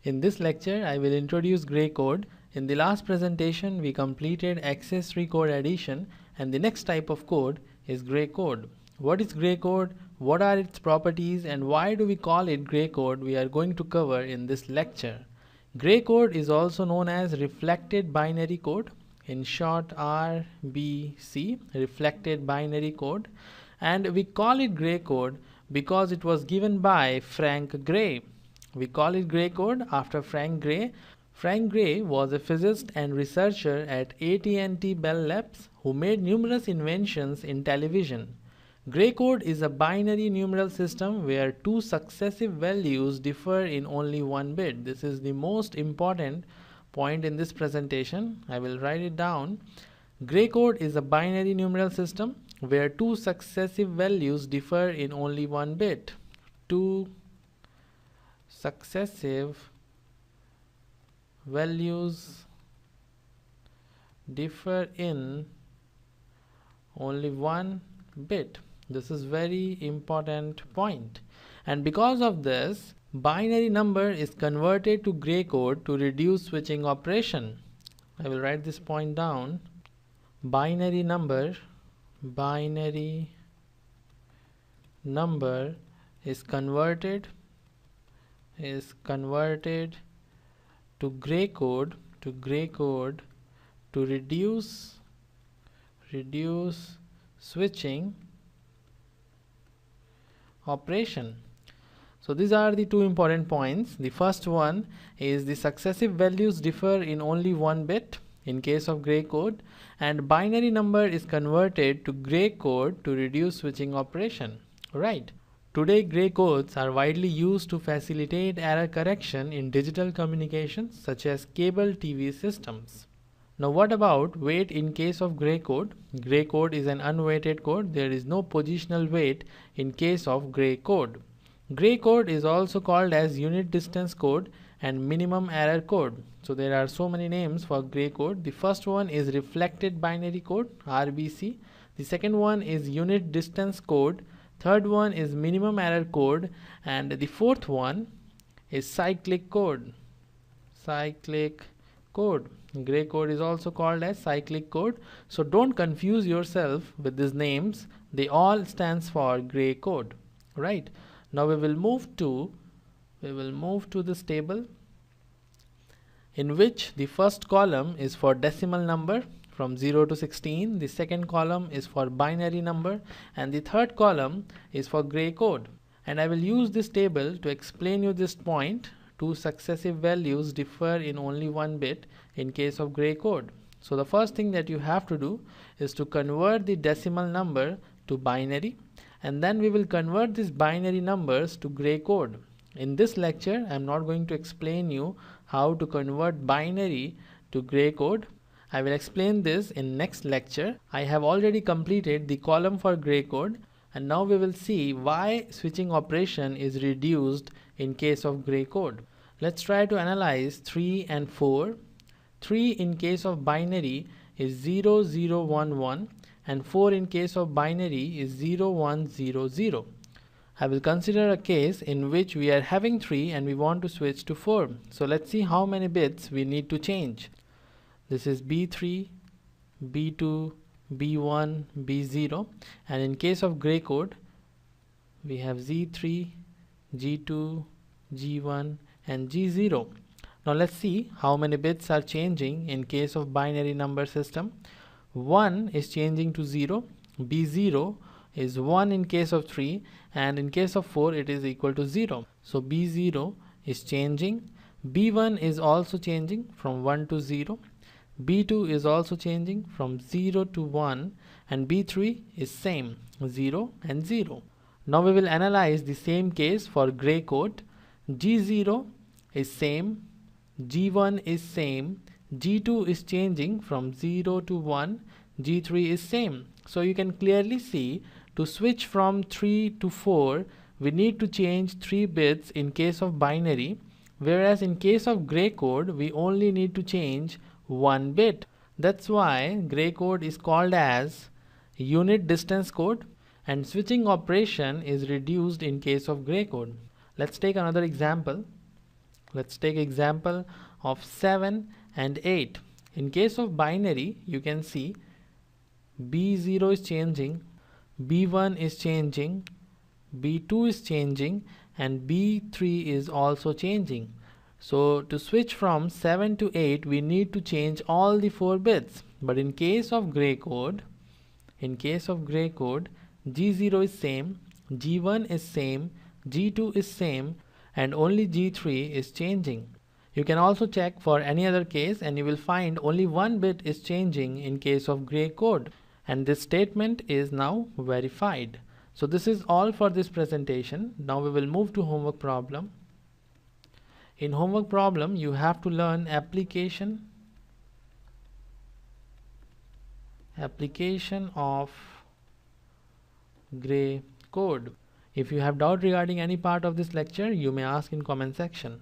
In this lecture, I will introduce gray code. In the last presentation, we completed accessory code addition, and the next type of code is gray code. What is gray code? What are its properties, and why do we call it gray code? We are going to cover in this lecture. Gray code is also known as reflected binary code, in short RBC, reflected binary code, and we call it gray code because it was given by Frank Gray. We call it gray code after Frank Gray. Frank Gray was a physicist and researcher at AT&T Bell Labs who made numerous inventions in television. Gray code is a binary numeral system where two successive values differ in only one bit. This is the most important point in this presentation. I will write it down. Gray code is a binary numeral system where two successive values differ in only one bit. Two successive values differ in only one bit. This is very important point, and because of this, binary number is converted to gray code to reduce switching operation. I will write this point down. Binary number is converted to gray code to reduce switching operation. So these are the two important points. The first one is the successive values differ in only one bit in case of gray code, and binary number is converted to gray code to reduce switching operation. Right. Today, gray codes are widely used to facilitate error correction in digital communications such as cable TV systems. Now, what about weight in case of gray code? Gray code is an unweighted code. There is no positional weight in case of gray code. Gray code is also called as unit distance code and minimum error code. So there are so many names for gray code. The first one is reflected binary code, RBC. The second one is unit distance code. Third one is minimum error code, and the fourth one is cyclic code. Gray code is also called as cyclic code. So don't confuse yourself with these names. They all stands for gray code. Right. Now we will move to this table in which the first column is for decimal number from 0 to 16, the second column is for binary number, and the third column is for gray code. And I will use this table to explain you this point. Two successive values differ in only one bit in case of gray code. So the first thing that you have to do is to convert the decimal number to binary, and then we will convert these binary numbers to gray code. In this lecture, I am not going to explain you how to convert binary to gray code. I will explain this in next lecture. I have already completed the column for gray code, and now we will see why switching operation is reduced in case of gray code. Let's try to analyze 3 and 4. 3 in case of binary is 0, 0, 1, 1, and 4 in case of binary is 0, 1, 0, 0. I will consider a case in which we are having 3 and we want to switch to 4. So let's see how many bits we need to change. This is B3, B2, B1, B0, and in case of gray code we have Z3, G2, G1 and G0. Now let's see how many bits are changing in case of binary number system. 1 is changing to 0, B0 is 1 in case of 3, and in case of 4 it is equal to 0. So B0 is changing, B1 is also changing from 1 to 0, B2 is also changing from 0 to 1, and B3 is same, 0 and 0. Now we will analyze the same case for gray code. G0 is same, G1 is same, G2 is changing from 0 to 1, G3 is same. So you can clearly see to switch from 3 to 4, we need to change 3 bits in case of binary, whereas in case of gray code, we only need to change 1 bit. That's why gray code is called as unit distance code, and switching operation is reduced in case of gray code. Let's take another example. Let's take example of 7 and 8. In case of binary, you can see B0 is changing, B1 is changing, B2 is changing, and B3 is also changing. So to switch from 7 to 8, we need to change all the 4 bits. But in case of gray code, G0 is same, G1 is same, G2 is same, and only G3 is changing. You can also check for any other case and you will find only 1 bit is changing in case of gray code. And this statement is now verified. So this is all for this presentation. Now we will move to homework problem. In homework problem, you have to learn application of gray code. If you have doubt regarding any part of this lecture, you may ask in comment section.